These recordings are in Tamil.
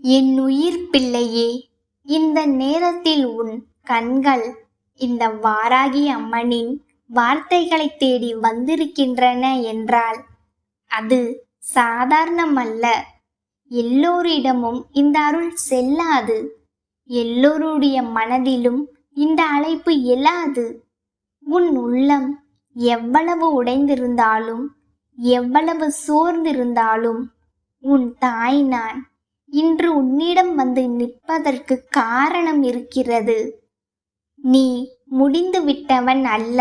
என் உயிர் பிள்ளையே, இந்த நேரத்தில் உன் கண்கள் இந்த வாராகி அம்மனின் வார்த்தைகளை தேடி வந்திருக்கின்றன என்றால் அது சாதாரணமல்ல. எல்லோரிடமும் இந்த அருள் செல்லாது. எல்லோருடைய மனதிலும் இந்த அழைப்பு எழாது. உன் உள்ளம் எவ்வளவு உடைந்திருந்தாலும், எவ்வளவு சோர்ந்திருந்தாலும், உன் தாய் நான் இன்று உன்னிடம் வந்து நிற்பதற்கு காரணம் இருக்கிறது. நீ முடிந்து விட்டவன் அல்ல.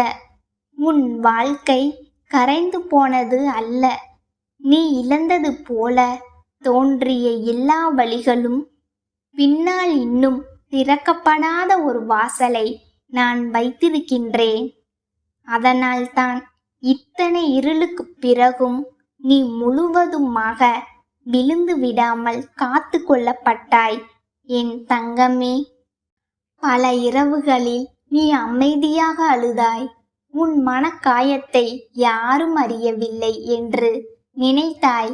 உன் வாழ்க்கை கரைந்து போனது அல்ல. நீ இழந்தது போல தோன்றிய எல்லா வழிகளும் பின்னால் இன்னும் திறக்கப்படாத ஒரு வாசலை நான் வைத்திருக்கின்றேன். அதனால்தான் இத்தனை இருளுக்குப் பிறகும் நீ முழுவதுமாக விழுந்து விடாமல் காத்து கொள்ளப்பட்டாய் என் தங்கமே. பல இரவுகளில் நீ அமைதியாக அழுதாய். உன் மனக்காயத்தை யாரும் அறியவில்லை என்று நினைத்தாய்.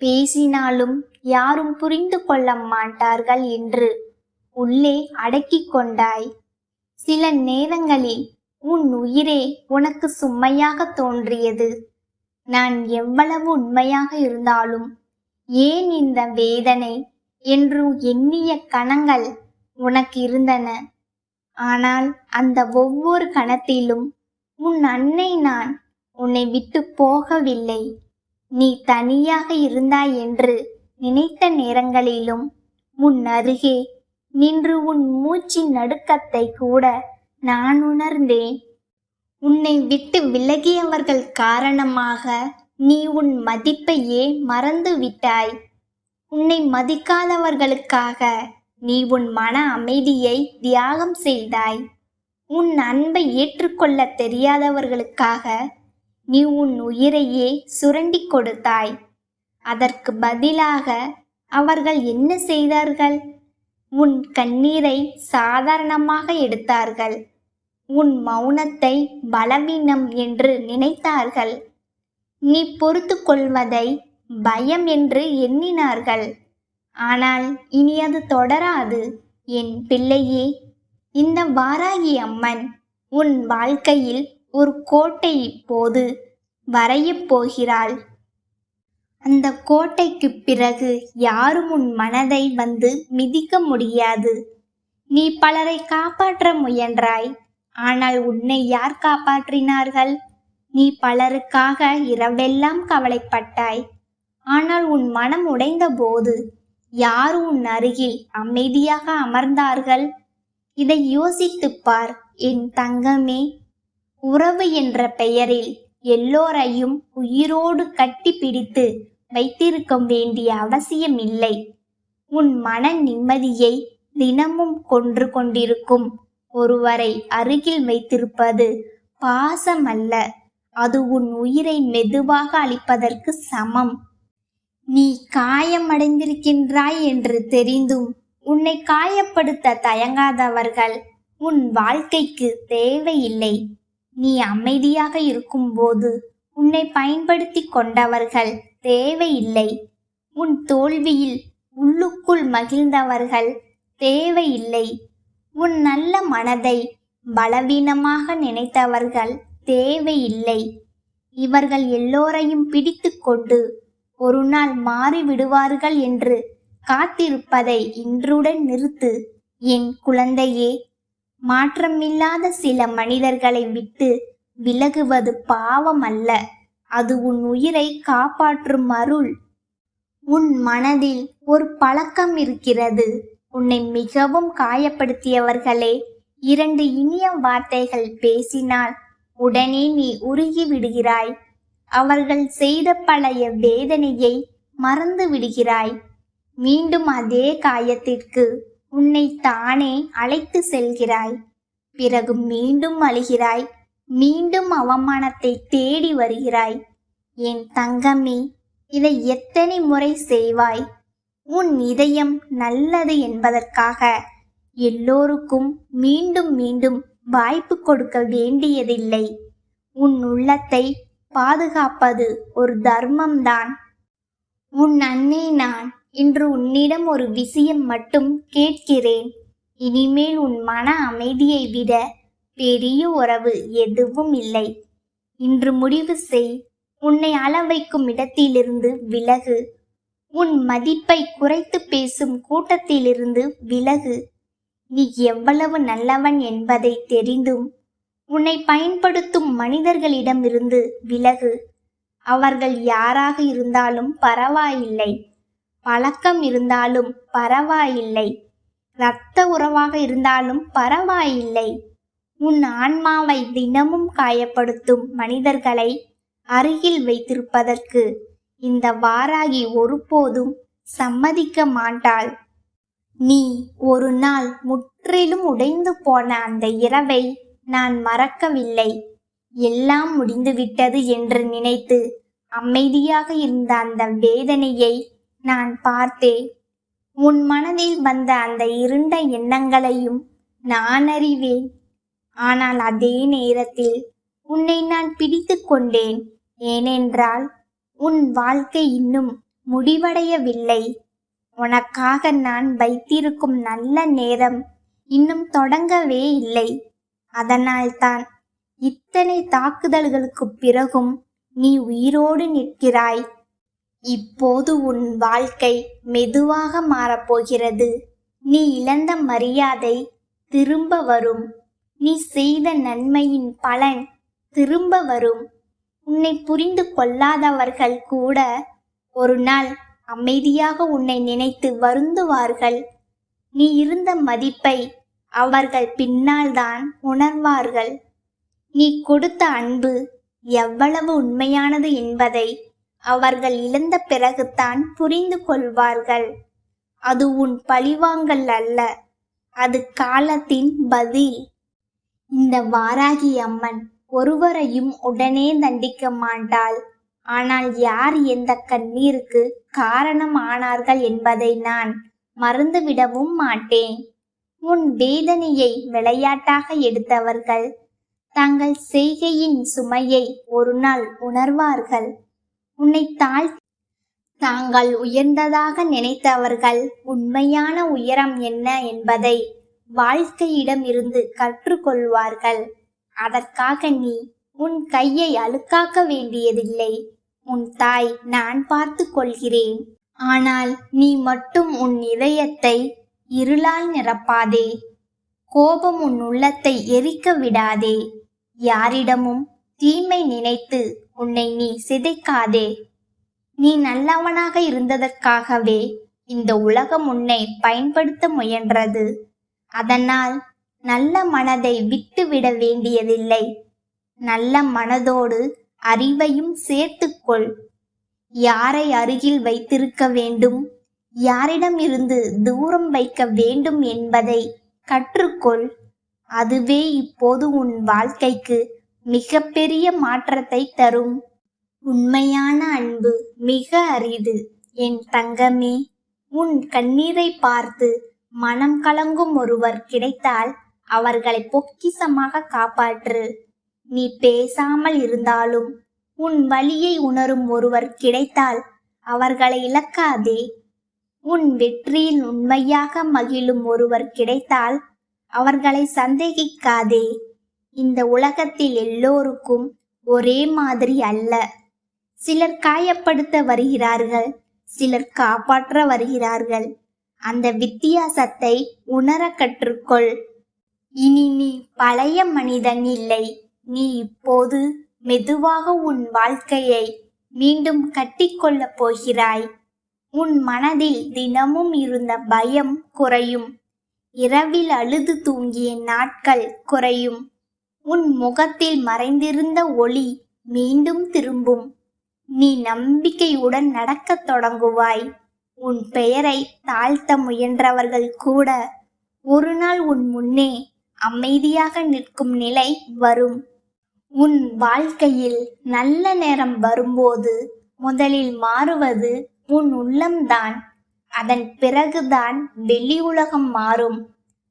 பேசினாலும் யாரும் புரிந்து கொள்ள மாட்டார்கள் என்று உள்ளே அடக்கிக் கொண்டாய். சில நேரங்களில் உன் உயிரே உனக்கு சுமையாக தோன்றியது. நான் எவ்வளவு உண்மையாக இருந்தாலும் ஏன் இந்த வேதனை என்று எண்ணிய கணங்கள் உனக்கு இருந்தன. ஆனால் அந்த ஒவ்வொரு கணத்திலும் உன் அன்னை நான் உன்னை விட்டு போகவில்லை. நீ தனியாக இருந்தாய் என்று நினைத்த நேரங்களிலும் உன் அருகே நின்று உன் மூச்சின் நடுக்கத்தை கூட நான் உணர்ந்தேன். உன்னை விட்டு விலகியவர்கள் காரணமாக நீ உன் மதிப்பையே மறந்து விட்டாய். உன்னை மதிக்காதவர்களுக்காக நீ உன் மன அமைதியை தியாகம் செய்தாய். உன் அன்பை ஏற்றுக்கொள்ள தெரியாதவர்களுக்காக நீ உன் உயிரையே சுரண்டி கொடுத்தாய். அதற்கு பதிலாக அவர்கள் என்ன செய்தார்கள்? உன் கண்ணீரை சாதாரணமாக எடுத்தார்கள். உன் மௌனத்தை பலவீனம் என்று நினைத்தார்கள். நீ பொறுத்து கொள்வதை பயம் என்று எண்ணினார்கள். ஆனால் இனி அது தொடராது என் பிள்ளையே. இந்த வாராகி அம்மன் உன் வாழ்க்கையில் ஒரு கோட்டை இப்போது வரையப் போகிறாள். அந்த கோட்டைக்கு பிறகு யாரும் உன் மனதை வந்து மிதிக்க முடியாது. நீ பலரை காப்பாற்ற முயன்றாய். ஆனால் உன்னை யார் காப்பாற்றினார்கள்? நீ பலருக்காக இரவெல்லாம் கவலைப்பட்டாய். ஆனால் உன் மனம் உடைந்த போது யார் உன் அருகில் அமைதியாக அமர்ந்தார்கள்? இதை யோசித்துப் பார் என் தங்கமே. உறவு என்ற பெயரில் எல்லோரையும் உயிரோடு கட்டி பிடித்து வைத்திருக்க வேண்டிய அவசியம் இல்லை. உன் மன நிம்மதியை தினமும் கொன்று கொண்டிருக்கும் ஒருவரை அருகில் வைத்திருப்பது பாசம் அல்ல. அது உன் உயிரை மெதுவாக அழிப்பதற்கு சமம். நீ காயமடைந்திருக்கின்றாய் என்று தெரிந்தும் உன்னை காயப்படுத்த தயங்காதவர்கள் உன் வாழ்க்கைக்கு தேவையில்லை. நீ அமைதியாக இருக்கும்போது உன்னை பயன்படுத்தி கொண்டவர்கள் தேவையில்லை. உன் தோல்வியில் உள்ளுக்குள் மகிழ்ந்தவர்கள் தேவையில்லை. உன் நல்ல மனதை பலவீனமாக நினைத்தவர்கள் தேவையில்லை. இவர்கள் எல்லோரையும் பிடித்து கொண்டு ஒரு நாள் மாறிவிடுவார்கள் என்று காத்திருப்பதை இன்றுடன் நிறுத்து என் குழந்தையே. மாற்றமில்லாத சில மனிதர்களை விட்டு விலகுவது பாவம் அல்ல. அது உன் உயிரை காப்பாற்றும் அருள். உன் மனதில் ஒரு பழக்கம் இருக்கிறது. உன்னை மிகவும் காயப்படுத்தியவர்களே 2 இனிய வார்த்தைகள் பேசினால் உடனே நீ உருகி விடுகிறாய். அவர்கள் செய்த பழைய வேதனையை மறந்து விடுகிறாய். மீண்டும் அதே காயத்திற்கு உன்னை தானே அழைத்து செல்கிறாய். பிறகு மீண்டும் அழுகிறாய். மீண்டும் அவமானத்தை தேடி வருகிறாய். என் தங்கமே, இதை எத்தனை முறை செய்வாய்? உன் இதயம் நல்லது என்பதற்காக எல்லோருக்கும் மீண்டும் மீண்டும் வாய்ப்பு கொடுக்க வேண்டியதில்லை. உன் உள்ளத்தை பாதுகாப்பது ஒரு தர்மம்தான். உன் அன்னை நான் இன்று உன்னிடம் ஒரு விஷயம் மட்டும் கேட்கிறேன். இனிமேல் உன் மன அமைதியை விட பெரிய உறவு எதுவும் இல்லை. இன்று முடிவு செய். உன்னை அள வைக்கும் இடத்திலிருந்து விலகு. உன் மதிப்பை குறைத்து பேசும் கூட்டத்திலிருந்து விலகு. நீ எவ்வளவு நல்லவன் என்பதை தெரிந்தும் உன்னை பயன்படுத்தும் மனிதர்களிடமிருந்து விலகு. அவர்கள் யாராக இருந்தாலும் பரவாயில்லை, பழக்கம் இருந்தாலும் பரவாயில்லை, இரத்த உறவாக இருந்தாலும் பரவாயில்லை. உன் ஆன்மாவை தினமும் காயப்படுத்தும் மனிதர்களை அருகில் வைத்திருப்பதற்கு இந்த வாராகி ஒருபோதும் சம்மதிக்க மாட்டாள். நீ ஒரு நாள் முற்றிலும் உடைந்து போன அந்த இரவை நான் மறக்கவில்லை. எல்லாம் முடிந்துவிட்டது என்று நினைத்து அமைதியாக இருந்த அந்த வேதனையை நான் பார்த்தேன். உன் மனதில் வந்த அந்த இருண்ட எண்ணங்களையும் நான் அறிவேன். ஆனால் அதே நேரத்தில் உன்னை நான் பிடித்து கொண்டேன். ஏனென்றால் உன் வாழ்க்கை இன்னும் முடிவடையவில்லை. உனக்காக நான் வைத்திருக்கும் நல்ல நேரம் இன்னும் தொடங்கவே இல்லை. அதனால்தான் இத்தனை தாக்குதல்களுக்கு பிறகும் நீ உயிரோடு நிற்கிறாய். இப்போது உன் வாழ்க்கை மெதுவாக மாறப்போகிறது. நீ இழந்த மரியாதை திரும்ப வரும். நீ செய்த நன்மையின் பலன் திரும்ப வரும். உன்னை புரிந்து கொள்ளாதவர்கள் கூட ஒரு நாள் அமைதியாக உன்னை நினைத்து வருந்துவார்கள். நீ இருந்த மதிப்பை அவர்கள் பின்னால் தான் உணர்வார்கள். நீ கொடுத்த அன்பு எவ்வளவு உண்மையானது என்பதை அவர்கள் இழந்த பிறகுதான் புரிந்து கொள்வார்கள். அது உன் பழிவாங்கல் அல்ல, அது காலத்தின் பதில். இந்த வாராகி அம்மன் ஒருவரையும் உடனே தண்டிக்க மாட்டாள். ஆனால் யார் எந்த கண்ணீருக்கு காரணம் ஆனார்கள் என்பதை நான் மறந்துவிடவும் மாட்டேன். உன் வேதனையை விளையாட்டாக எடுத்தவர்கள் தங்கள் செய்கையின் சுமையை ஒரு நாள் உணர்வார்கள். உன்னை தாங்கள் உயர்ந்ததாக நினைத்தவர்கள் உண்மையான உயரம் என்ன என்பதை வாழ்க்கையிடம் இருந்து கற்றுக்கொள்வார்கள். அதற்காக நீ உன் கையை அழுக்காக்க வேண்டியதில்லை. உன் தாய் நான் பார்த்து கொள்கிறேன். ஆனால் நீ மட்டும் உன் இதயத்தை இருளால் நிரப்பாதே. கோபம் உன் உள்ளத்தை எரிக்க விடாதே. யாரிடமும் தீமை நினைத்து உன்னை நீ சிதைக்காதே. நீ நல்லவனாக இருந்ததற்காகவே இந்த உலகம் உன்னை பயன்படுத்த முயன்றது. அதனால் நல்ல மனதை விட்டுவிட வேண்டியதில்லை. நல்ல மனதோடு அறிவையும் சேர்த்துக்கொள். யாரை அருகில் வைத்திருக்க வேண்டும், யாரிடம் இருந்து தூரம் வைக்க வேண்டும் என்பதை கற்றுக்கொள். அதுவே இப்போது உன் வாழ்க்கைக்கு மிகப்பெரிய மாற்றத்தை தரும். உண்மையான அன்பு மிக அரிது என் தங்கமே. உன் கண்ணீரை பார்த்து மனம் கலங்கும் ஒருவர் கிடைத்தால் அவர்களை பொக்கிஷமாக காப்பாற்று. நீ பேசாமல் இருந்தாலும் உன் வலியை உணரும் ஒருவர் கிடைத்தால் அவர்களை இழக்காதே. உன் வெற்றியில் உண்மையாக மகிழும் ஒருவர் கிடைத்தால் அவர்களை சந்தேகிக்காதே. இந்த உலகத்தில் எல்லோருக்கும் ஒரே மாதிரி அல்ல. சிலர் காயப்படுத்த வருகிறார்கள், சிலர் காப்பாற்ற வருகிறார்கள். அந்த வித்தியாசத்தை உணர கற்றுக்கொள். இனி நீ பழைய மனிதன் இல்லை. நீ இப்போது மெதுவாக உன் வாழ்க்கையை மீண்டும் கட்டிக்கொள்ளப் போகிறாய். உன் மனதில் தினமும் இருந்த பயம் குறையும். இரவில் அழுது தூங்கிய நாட்கள் குறையும். உன் முகத்தில் மறைந்திருந்த ஒளி மீண்டும் திரும்பும். நீ நம்பிக்கையுடன் நடக்கத் தொடங்குவாய். உன் பெயரை தாழ்த்த முயன்றவர்கள் கூட ஒரு நாள் உன் முன்னே அமைதியாக நிற்கும் நிலை வரும். உன் வாழ்க்கையில் நல்ல நேரம் வரும்போது முதலில் மாறுவது உன் உள்ளம்தான். அதன் பிறகுதான் வெளி உலகம் மாறும்.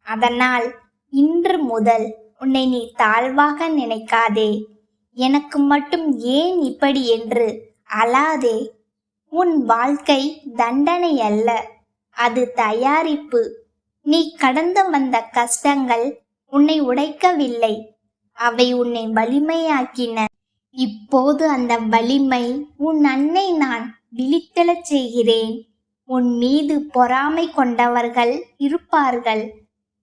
அதனால் இன்று முதல் உன்னை நீ தாழ்வாக நினைக்காதே. எனக்கு மட்டும் ஏன் இப்படி என்று அழாதே. உன் வாழ்க்கை தண்டனை அல்ல, அது தயாரிப்பு. நீ கடந்து வந்த கஷ்டங்கள் உன்னை உடைக்கவில்லை, அவை உன்னை வலிமையாக்கின. இப்போது அந்த வலிமை உன் அன்னை நான் விழித்தெழச் செய்கிறேன். உன் மீது பொறாமை கொண்டவர்கள் இருப்பார்கள்.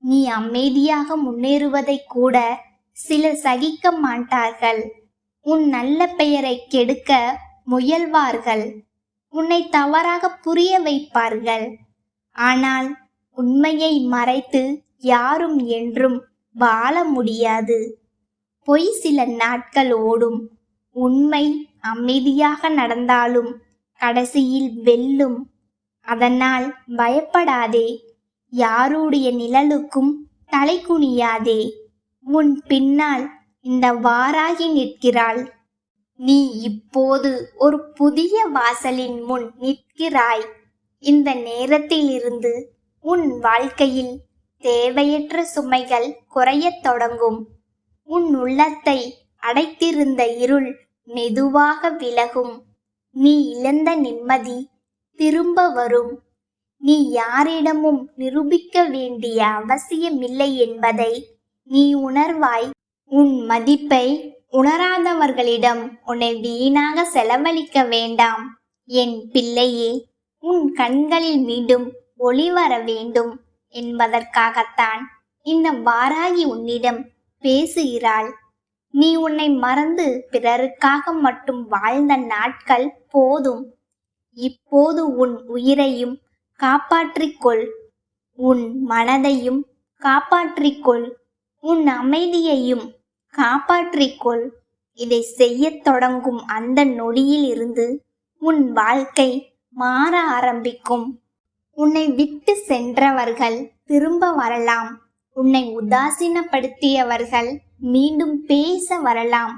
நீ அமைதியாக முன்னேறுவதை கூட சிலர் சகிக்க மாட்டார்கள். உன் நல்ல பெயரை கெடுக்க முயல்வார்கள். உன்னை தவறாக புரிய வைப்பார்கள். ஆனால் உண்மையை மறைத்து யாரும் என்றும் வாழ முடியாது. பொய் சில நாட்கள் ஓடும். உண்மை அமைதியாக நடந்தாலும் கடைசியில் வெல்லும். அதனால் பயப்படாதே. யாருடைய நிழலுக்கும் தலை குனியாதே. உன் பின்னால் இந்த வாராகி நிற்கிறாள். நீ இப்போது ஒரு புதிய வாசலின் முன் நிற்கிறாய். இந்த நேரத்திலிருந்து உன் வாழ்க்கையில் தேவையற்ற சுமைகள் குறையத் தொடங்கும். உன் உள்ளத்தை அடைத்திருந்த இருள் மெதுவாக விலகும். நீ இழந்த நிம்மதி திரும்ப வரும். நீ யாரிடமும் நிரூபிக்க வேண்டிய அவசியமில்லை என்பதை நீ உணர்வாய். உன் மதிப்பை உணராதவர்களிடம் உன்னை வீணாக செலவழிக்க வேண்டாம். என் பிள்ளையே, உன் கண்களில் மீண்டும் ஒளி வர வேண்டும் என்பதற்காகத்தான் இந்த வாராகி உன்னிடம் பேசுகிறாள். நீ உன்னை மறந்து பிறருக்காக மட்டும் வாழ்ந்த நாட்கள் போதும். இப்போது உன் உயிரையும் காப்பாற்றிக்கொள். உன் மனதையும் காப்பாற்றிக்கொள். உன் அமைதியையும் காப்பாற்றிக்கொள். இதை செய்யத் தொடங்கும் அந்த நொடியில் இருந்து உன் வாழ்க்கை மாற ஆரம்பிக்கும். உன்னை விட்டு சென்றவர்கள் திரும்ப வரலாம். உன்னை உதாசீனப்படுத்தியவர்கள் மீண்டும் பேச வரலாம்.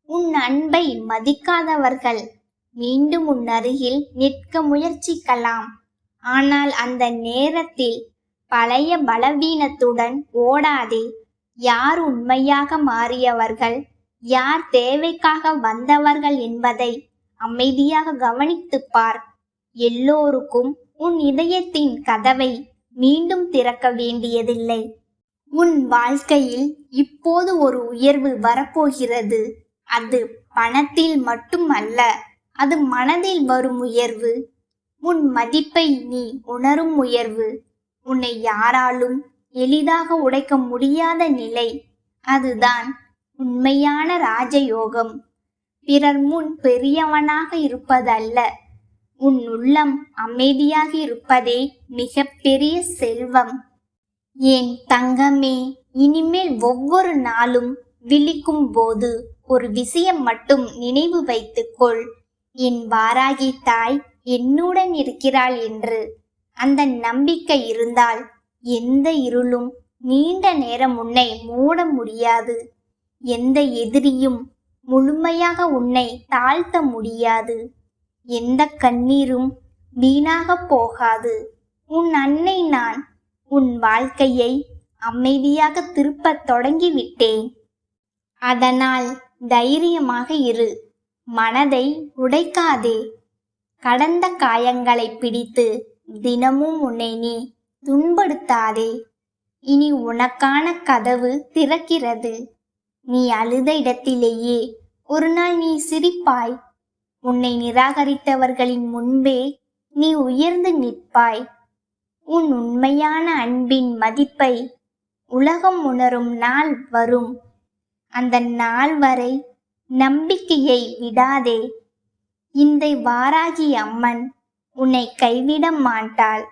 உன் அன்பை மதிக்காதவர்கள் மீண்டும் உன் அருகில் நிற்க முயற்சிக்கலாம். ஆனால் அந்த நேரத்தில் பழைய பலவீனத்துடன் ஓடாதே. யார் உண்மையாக மாறியவர்கள், யார் தேவைக்காக வந்தவர்கள் என்பதை அமைதியாக கவனித்துப் பார். எல்லோருக்கும் உன் இதயத்தின் கதவை மீண்டும் திறக்க வேண்டியதில்லை. உன் வாழ்க்கையில் இப்போது ஒரு உயர்வு வரப்போகிறது. அது பணத்தில் மட்டும் அல்ல, அது மனதில் வரும் உயர்வு. உன் மதிப்பை நீ உணரும் உயர்வு. உன்னை யாராலும் எளிதாக உடைக்க முடியாத நிலை. அதுதான் உண்மையான ராஜயோகம். பிறர் முன் பெரியவனாக இருப்பதல்ல, உன் உள்ளம் அமைதியாக இருப்பதே மிக பெரிய செல்வம். என் தங்கமே, இனிமேல் ஒவ்வொரு நாளும் விழிக்கும் போது ஒரு விஷயம் மட்டும் நினைவு வைத்துக்கொள். என் வாராகி தாய் என்னுடன் இருக்கிறாள் என்று. அந்த நம்பிக்கை இருந்தால் எந்த இருளும் நீண்ட நேரம் உன்னை மூட முடியாது. எந்த எதிரியும் முழுமையாக உன்னை தாழ்த்த முடியாது. எந்த கண்ணீரும் வீணாக போகாது. உன் அன்னை நான் உன் வாழ்க்கையை அமைதியாக திருப்பத் தொடங்கிவிட்டேன். அதனால் தைரியமாக இரு. மனதை உடைக்காதே. கடந்த காயங்களை பிடித்து தினமும் உன்னை நீ துன்படுத்தாதே. இனி உனக்கான கதவு திறக்கிறது. நீ அழுத இடத்திலேயே ஒரு நாள் நீ சிரிப்பாய். உன்னை நிராகரித்தவர்களின் முன்பே நீ உயர்ந்து நிற்பாய். உன் உண்மையான அன்பின் மதிப்பை உலகம் உணரும் நாள் வரும். அந்த நாள் வரை நம்பிக்கையை விடாதே. இந்த வாராகி அம்மன் உன்னை கைவிட மாட்டாள்.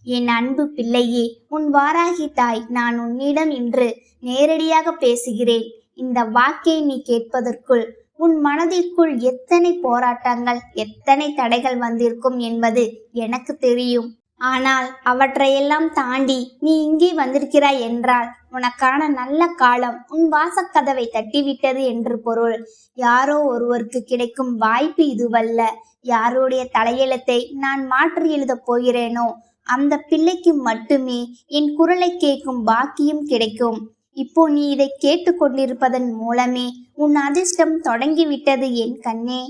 என் அன்பு பிள்ளையே, உன் வாராகி தாய் நான் உன்னிடம் இன்று நேரடியாக பேசுகிறேன். இந்த வாக்கை நீ கேட்பதற்குள் உன் மனதிற்குள் எத்தனை போராட்டங்கள், எத்தனை தடைகள் வந்திருக்கும் என்பது எனக்கு தெரியும். ஆனால் அவற்றையெல்லாம் தாண்டி நீ இங்கே வந்திருக்கிறாய் என்றால் உனக்கான நல்ல காலம் உன் வாசக்கதவை தட்டிவிட்டது என்று பொருள். யாரோ ஒருவருக்கு கிடைக்கும் வாய்ப்பு இதுவல்ல. யாருடைய தலையெழுத்தை நான் மாற்றி எழுதப் போகிறேனோ அந்த பிள்ளைக்கு மட்டுமே என் குரலை கேட்கும் பாக்கியம் கிடைக்கும். இப்போ நீ இதை கேட்டுக்கொண்டிருப்பதன் மூலமே உன் அதிர்ஷ்டம் தொடங்கிவிட்டது என் கண்ணே.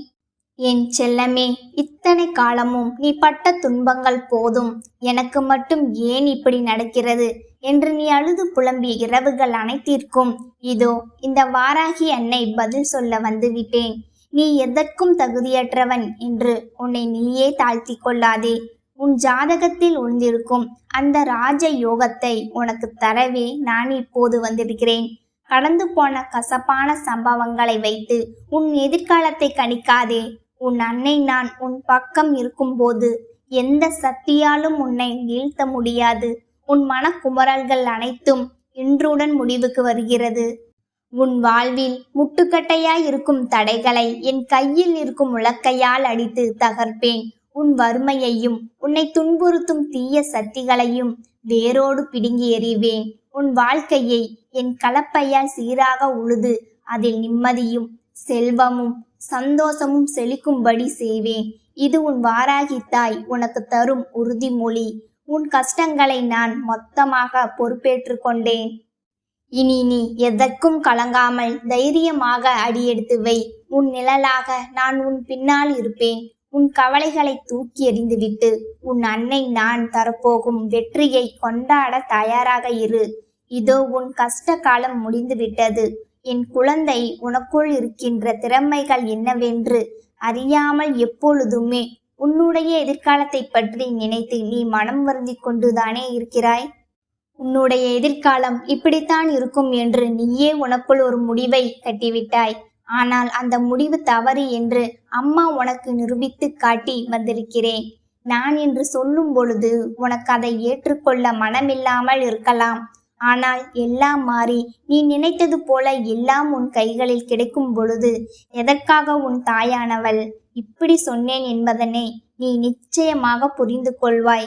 என் செல்லமே, இத்தனை காலமும் நீ பட்ட துன்பங்கள் போதும். எனக்கு மட்டும் ஏன் இப்படி நடக்கிறது என்று நீ அழுது புலம்பிய இரவுகள் அனைத்திற்கும் இதோ இந்த வாராகி அன்னை பதில் சொல்ல வந்துவிட்டேன். நீ எதற்கும் தகுதியற்றவன் என்று உன்னை நீயே தாழ்த்தி கொள்ளாதே. உன் ஜாதகத்தில் உழ்ந்திருக்கும் அந்த ராஜ யோகத்தை உனக்கு தரவே நான் இப்போது வந்திருக்கிறேன். கடந்து போன கசப்பான சம்பவங்களை வைத்து உன் எதிர்காலத்தை கணிக்காதே. உன் அன்னை நான் உன் பக்கம் இருக்கும்போது எந்த சக்தியாலும் உன்னை வீழ்த்த முடியாது. உன் மனக்குமரல்கள் அனைத்தும் இன்றுடன் முடிவுக்கு வருகிறது. உன் வாழ்வில் முட்டுக்கட்டையாய் இருக்கும் தடைகளை என் கையில் இருக்கும் உலக்கையால் அடித்து தகர்ப்பேன். உன் வறுமையையும் உன்னை துன்புறுத்தும் தீய சக்திகளையும் வேரோடு பிடுங்கி எறிவேன். உன் வாழ்க்கையை என் கலப்பையால் சீராக உழுது அதில் நிம்மதியும் செல்வமும் சந்தோஷமும் செழிக்கும்படி செய்வேன். இது உன் வாராகி தாய் உனக்கு தரும் உறுதிமொழி. உன் கஷ்டங்களை நான் மொத்தமாக பொறுப்பேற்று கொண்டேன். இனி நீ எதற்கும் கலங்காமல் தைரியமாக அடியெடுத்து வை. உன் நிழலாக நான் உன் பின்னால் இருப்பேன். உன் கவலைகளை தூக்கி எறிந்துவிட்டு உன் அன்னை நான் தரப்போகும் வெற்றியை கொண்டாட தயாராக இரு. இதோ உன் கஷ்ட காலம் முடிந்து விட்டது. என் குழந்தை, உனக்குள் இருக்கின்ற திறமைகள் என்னவென்று அறியாமல் எப்பொழுதுமே உன்னுடைய எதிர்காலத்தை பற்றி நினைத்து நீ மனம் வருந்தி கொண்டுதானே இருக்கிறாய். உன்னுடைய எதிர்காலம் இப்படித்தான் இருக்கும் என்று நீயே உனக்குள் ஒரு முடிவை கட்டிவிட்டாய். ஆனால் அந்த முடிவு தவறு என்று அம்மா உனக்கு நிரூபித்து காட்டி வந்திருக்கிறேன். நான் என்று சொல்லும் பொழுது உனக்கு அதை ஏற்றுக்கொள்ள மனமில்லாமல் இருக்கலாம். ஆனால் எல்லாம் மாறி நீ நினைத்தது போல எல்லாம் உன் கைகளில் கிடைக்கும் பொழுது எதற்காக உன் தாயானவள் இப்படி சொன்னேன் என்பதனை நீ நிச்சயமாக புரிந்து கொள்வாய்.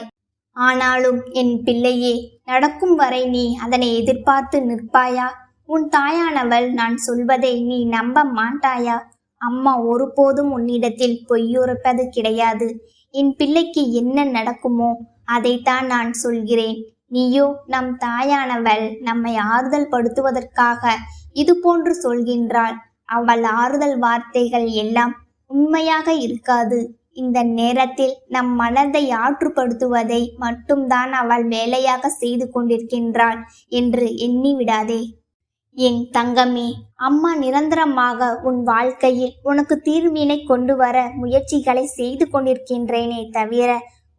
ஆனாலும் என் பிள்ளையே, நடக்கும் வரை நீ அதனை எதிர்பார்த்து நிற்பாயா? உன் தாயானவள் நான் சொல்வதை நீ நம்ப மாட்டாயா? அம்மா ஒருபோதும் உன்னிடத்தில் பொய்யுரைப்பது கிடையாது. என் பிள்ளைக்கு என்ன நடக்குமோ அதைத்தான் நான் சொல்கிறேன். நீயோ நம் தாயானவள் நம்மை ஆறுதல் படுத்துவதற்காக இது போன்று சொல்கின்றாள். அவள் ஆறுதல் வார்த்தைகள் எல்லாம் உண்மையாக இருக்காது. இந்த நேரத்தில் நம் மனதை ஆற்றுப்படுத்துவதை மட்டும்தான் அவள் வேலையாக செய்து கொண்டிருக்கின்றாள் என்று எண்ணி விடாதே. என் தங்கமே, அம்மா நிரந்தரமாக உன் வாழ்க்கையில் உனக்கு தீர்வினை கொண்டு வர முயற்சிகளை செய்து கொண்டிருக்கின்றேனே தவிர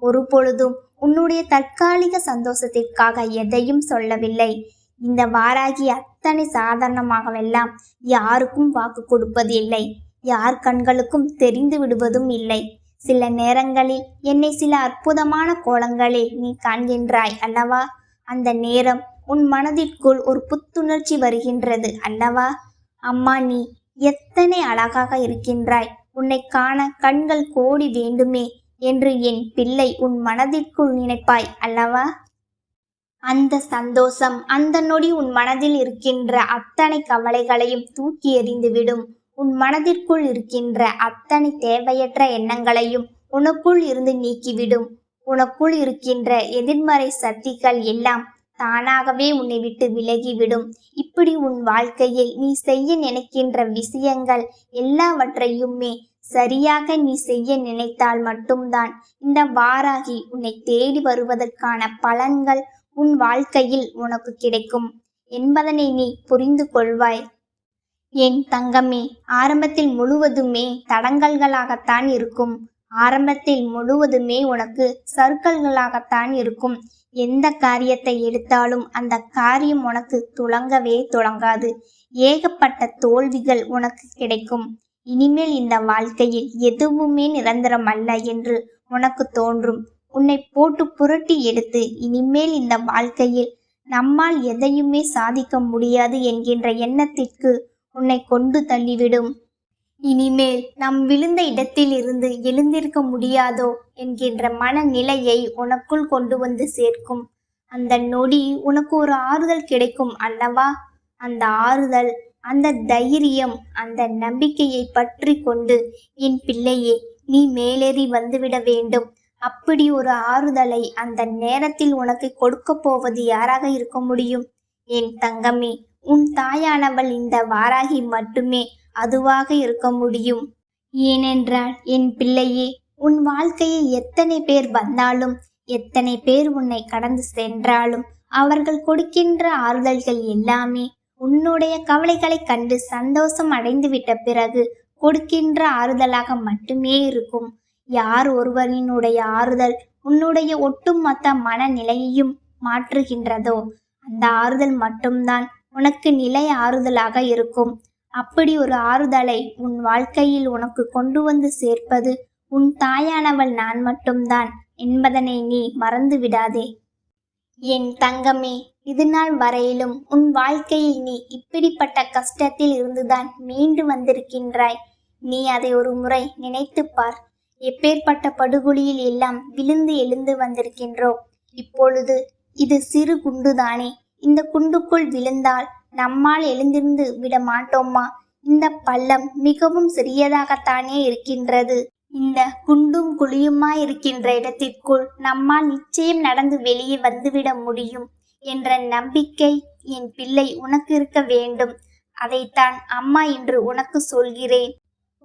ஒரு பொழுதும் உன்னுடைய தற்காலிக சந்தோஷத்திற்காக எதையும் சொல்லவில்லை. இந்த வாராகி அத்தனை சாதாரணமாகவெல்லாம் யாருக்கும் வாக்கு கொடுப்பது இல்லை. யார் கண்களுக்கும் தெரிந்து விடுவதும் இல்லை. சில நேரங்களில் என்னை சில அற்புதமான கோலங்களில் நீ காண்கின்றாய் அல்லவா? அந்த நேரம் உன் மனதிற்குள் ஒரு புத்துணர்ச்சி வருகின்றது அல்லவா? அம்மா, நீ எத்தனை அழகாக இருக்கின்றாய். உன்னை காண கண்கள் கோடி வேண்டுமே என்று என் பிள்ளை உன் மனதிற்குள் நினைப்பாய் அல்லவா? அந்த சந்தோஷம், அந்த நொடி உன் மனதில் இருக்கின்ற அத்தனை கவலைகளையும் தூக்கி எறிந்துவிடும். உன் மனதிற்குள் இருக்கின்ற அத்தனை தேவையற்ற எண்ணங்களையும் உனக்குள் இருந்து நீக்கிவிடும். உனக்குள் இருக்கின்ற எதிர்மறை சக்திகள் எல்லாம் தானாகவே உன்னை விட்டு விலகிவிடும். இப்படி உன் வாழ்க்கையில் நீ செய்ய நினைக்கின்ற விஷயங்கள் எல்லாவற்றையுமே சரியாக நீ செய்ய நினைத்தால் மட்டும்தான் இந்த வாராகி உன்னை தேடி வருவதற்கான பலன்கள் உன் வாழ்க்கையில் உனக்கு கிடைக்கும் என்பதனை நீ புரிந்து கொள்வாய். என் தங்கமே, ஆரம்பத்தில் முழுவதுமே தடங்கல்களாகத்தான் இருக்கும். ஆரம்பத்தில் முழுவதுமே உனக்கு சறுக்கல்களாகத்தான் இருக்கும். எந்த காரியத்தை எடுத்தாலும் அந்த காரியம் உனக்கு துளங்கவே துளங்காது. ஏகப்பட்ட தோல்விகள் உனக்கு கிடைக்கும். இனிமேல் இந்த வாழ்க்கையில் எதுவுமே நிரந்தரம் அல்ல என்று உனக்கு தோன்றும். உன்னை போட்டு புரட்டி எடுத்து இனிமேல் இந்த வாழ்க்கையில் நம்மால் எதையுமே சாதிக்க முடியாது என்கின்ற எண்ணத்திற்கு உன்னை கொண்டு தள்ளிவிடும். இனிமேல் நாம் விழுந்த இடத்தில் இருந்து எழுந்திருக்க முடியாதோ என்கின்ற மனநிலையை உனக்குள் கொண்டு வந்து சேர்க்கும். அந்த நொடி உனக்கு ஒரு ஆறுதல் கிடைக்கும் அல்லவா? அந்த ஆறுதல், அந்த தைரியம், அந்த நம்பிக்கையை பற்றி கொண்டு என் பிள்ளையே, நீ மேலேறி வந்துவிட வேண்டும். அப்படி ஒரு ஆறுதலை அந்த நேரத்தில் உனக்கு கொடுக்க போவது யாராக இருக்க முடியும்? என் தங்கமே, உன் தாயானவள் இந்த வாராகி மட்டுமே அதுவாக இருக்க முடியும். ஏனென்றால் என் பிள்ளையே, உன் வாழ்க்கையில் எத்தனை பேர் வந்தாலும், எத்தனை பேர் உன்னை கடந்து சென்றாலும், அவர்கள் கொடுக்கின்ற ஆறுதல்கள் எல்லாமே உன்னுடைய கவலைகளை கண்டு சந்தோஷம் அடைந்து விட்ட பிறகு கொடுக்கின்ற ஆறுதலாக மட்டுமே இருக்கும். யார் ஒருவரினுடைய ஆறுதல் உன்னுடைய ஒட்டுமொத்த மனநிலையையும் மாற்றுகின்றதோ அந்த ஆறுதல் மட்டும்தான் உனக்கு நிலை ஆறுதலாக இருக்கும். அப்படி ஒரு ஆறுதலை உன் வாழ்க்கையில் உனக்கு கொண்டு வந்து சேர்ப்பது உன் தாயானவள் நான் மட்டும்தான் என்பதனை நீ மறந்து விடாதே. என் தங்கமே, இது நாள் வரையிலும் உன் வாழ்க்கையில் நீ இப்படிப்பட்ட கஷ்டத்தில் இருந்துதான் மீண்டு வந்திருக்கின்றாய். நீ அதை ஒரு முறை நினைத்துப் பார். எப்பேற்பட்ட படுகொலியில் எல்லாம் விழுந்து எழுந்து வந்திருக்கின்றோம். இப்பொழுது இது சிறு குண்டுதானே, இந்த குண்டுக்குள் விழுந்தால் நம்மால் எழுந்திருந்து விட மாட்டோமா? இந்த பள்ளம் மிகவும் சிறியதாகத்தானே இருக்கின்றது. இந்த குண்டும் குழியுமாய் இருக்கின்ற இடத்திற்குள் நம்மால் நிச்சயம் நடந்து வெளியே வந்துவிட முடியும் என்ற நம்பிக்கை என் பிள்ளை உனக்கு இருக்க வேண்டும். அதைத்தான் அம்மா இன்று உனக்கு சொல்கிறேன்.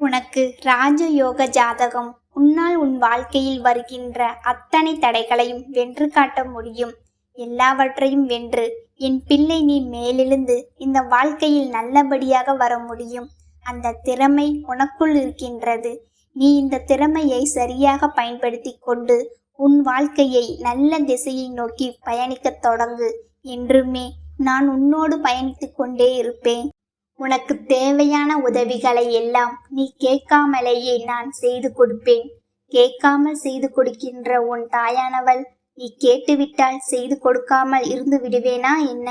உனக்கு ராஜயோக ஜாதகம். உன்னால் உன் வாழ்க்கையில் வருகின்ற அத்தனை தடைகளையும் வென்று காட்ட முடியும். எல்லாவற்றையும் வென்று என் பிள்ளை நீ மேலெழுந்து இந்த வாழ்க்கையில் நல்லபடியாக வர முடியும். அந்த திறமை உனக்குள் இருக்கின்றது. நீ இந்த திறமையை சரியாக பயன்படுத்தி கொண்டு உன் வாழ்க்கையை நல்ல திசையை நோக்கி பயணிக்கத் தொடங்கு. என்றுமே நான் உன்னோடு பயணித்து கொண்டே இருப்பேன். உனக்கு தேவையான உதவிகளை எல்லாம் நீ கேட்காமலேயே நான் செய்து கொடுப்பேன். கேட்காமல் செய்து கொடுக்கின்ற உன் தாயானவள் நீ கேட்டுவிட்டால் செய்து கொடுக்காமல் இருந்து விடுவேனா என்ன?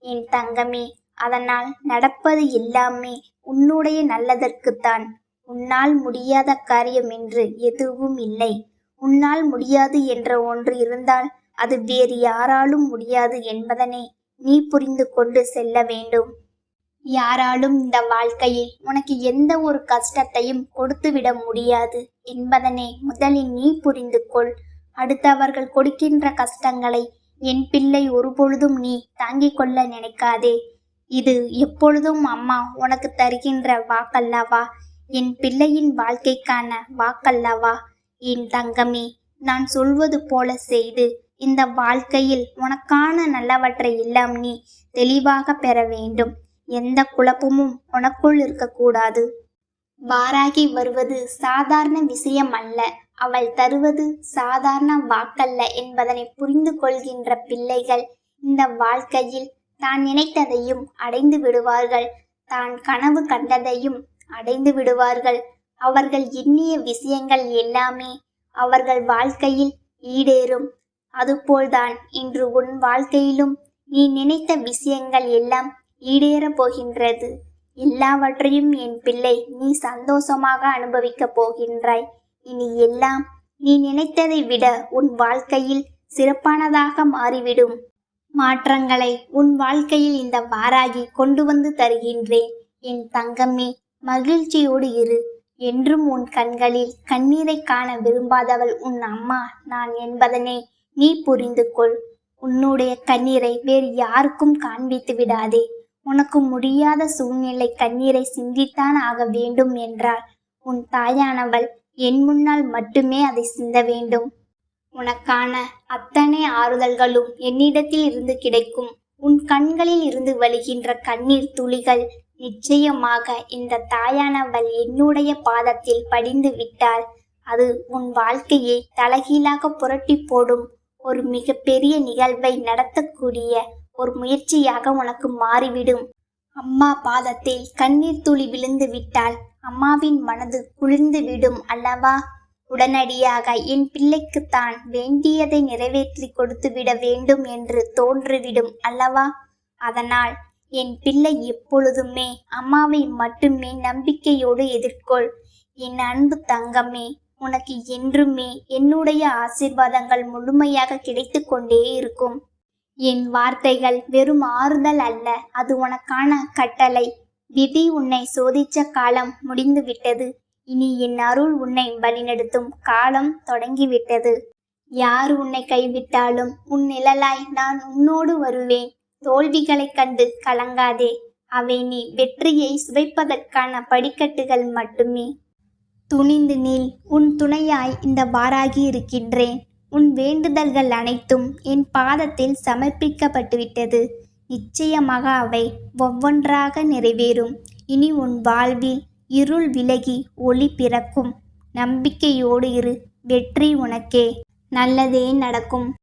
என் தங்கமே, அதனால் நடப்பது எல்லாமே உன்னுடைய நல்லதற்குத்தான். உன்னால் முடியாத காரியம் என்று எதுவும் இல்லை. உன்னால் முடியாது என்ற ஒன்று இருந்தால் அது வேறு யாராலும் முடியாது என்பதனை நீ புரிந்து கொண்டு செல்ல வேண்டும். யாராலும் இந்த வாழ்க்கையில் உனக்கு எந்த ஒரு கஷ்டத்தையும் கொடுத்துவிட முடியாது என்பதனை முதலில் நீ புரிந்து கொள். அடுத்தவர்கள் கொடுக்கின்ற கஷ்டங்களை என் பிள்ளை ஒருபொழுதும் நீ தாங்கிக் கொள்ள நினைக்காதே. இது எப்பொழுதும் அம்மா உனக்கு தருகின்ற வாக்கல்லவா, என் பிள்ளையின் வாழ்க்கைக்கான வாக்கல்லவா. என் தங்கமே, நான் சொல்வது போல செய்து இந்த வாழ்க்கையில் உனக்கான நல்லவற்றை எல்லாம் நீ தெளிவாக பெற வேண்டும். எந்த குழப்பமும் உனக்குள் இருக்கக்கூடாது. வாராகி வருவது சாதாரண விஷயம் அல்ல, அவள் தருவது சாதாரண வாக்கல்ல என்பதனை புரிந்து கொள்கின்ற பிள்ளைகள் இந்த வாழ்க்கையில் தான் நினைத்ததையும் அடைந்து விடுவார்கள். தான் கனவு கண்டதையும் அடைந்து விடுவார்கள். அவர்கள் எண்ணிய விஷயங்கள் எல்லாமே அவர்கள் வாழ்க்கையில் ஈடேறும். அதுபோல்தான் இன்று உன் வாழ்க்கையிலும் நீ நினைத்த விஷயங்கள் எல்லாம் ஈடேறப் போகின்றது. எல்லாவற்றையும் என் பிள்ளை நீ சந்தோஷமாக அனுபவிக்கப் போகின்றாய். இனி எல்லாம் நீ நினைத்ததை விட உன் வாழ்க்கையில் சிறப்பானதாக மாறிவிடும். மாற்றங்களை உன் வாழ்க்கையில் இந்த வாராகி கொண்டு வந்து தருகின்றேன். என் தங்கமே, மகிழ்ச்சியோடு இரு. என்றும் உன் கண்களில் கண்ணீரை காண விரும்பாதவள் உன் அம்மா நான் என்பதனை நீ புரிந்து கொள். உன்னுடைய கண்ணீரை வேறு யாருக்கும் காண்பித்து விடாதே. உனக்கு முடியாத சூழ்நிலை கண்ணீரை சிந்தித்தான் ஆக வேண்டும் என்றால் உன் தாயானவள் என் முன்னால் மட்டுமே அதை சிந்த வேண்டும். உனக்கான அத்தனை ஆறுதல்களும் என்னிடத்தில் இருந்து கிடைக்கும். உன் கண்களில் இருந்து வழிகின்ற கண்ணீர் துளிகள் நிச்சயமாக இந்த தாயானவள் என்னுடைய பாதத்தில் படிந்து விட்டால் அது உன் வாழ்க்கையை தலைகீழாக புரட்டி போடும் ஒரு மிக பெரிய நிகழ்வை நடத்தக்கூடிய ஒரு முயற்சியாக உனக்கு மாறிவிடும். அம்மா பாதத்தில் கண்ணீர் துளி விழுந்து விட்டால் அம்மாவின் மனது குளிர்ந்து விடும் அல்லவா? உடனடியாக என் பிள்ளைக்கு தான் வேண்டியதை நிறைவேற்றி கொடுத்து விட வேண்டும் என்று தோன்றிவிடும் அல்லவா? அதனால் என் பிள்ளை எப்பொழுதுமே அம்மாவை மட்டுமே நம்பிக்கையோடு எதிர்கொள். என் அன்பு தங்கமே, உனக்கு என்றுமே என்னுடைய ஆசீர்வாதங்கள் முழுமையாக கிடைத்து கொண்டே இருக்கும். என் வார்த்தைகள் வெறும் ஆறுதல் அல்ல, அது உனக்கான கட்டளை. விதி உன்னை சோதிச்ச காலம் முடிந்து விட்டது. இனி என் அருள் உன்னை வழிநடத்தும் காலம் தொடங்கிவிட்டது. யார் உன்னை கைவிட்டாலும் உன் நிழலாய் நான் உன்னோடு வருவேன். தோல்விகளைக் கண்டு கலங்காதே. அவை நீ வெற்றியை சுவைப்பதற்கான படிக்கட்டுகள் மட்டுமே. துணிந்து நில். உன் துணையாய் இந்த வாராகி இருக்கின்றேன். உன் வேண்டுதல்கள் அனைத்தும் என் பாதத்தில் சமர்ப்பிக்கப்பட்டுவிட்டது. நிச்சயமாக அவை ஒவ்வொன்றாக நிறைவேறும். இனி உன் வாழ்வில் இருள் விலகி ஒளி பிறக்கும். நம்பிக்கையோடு இரு. வெற்றி உனக்கே. நல்லதே நடக்கும்.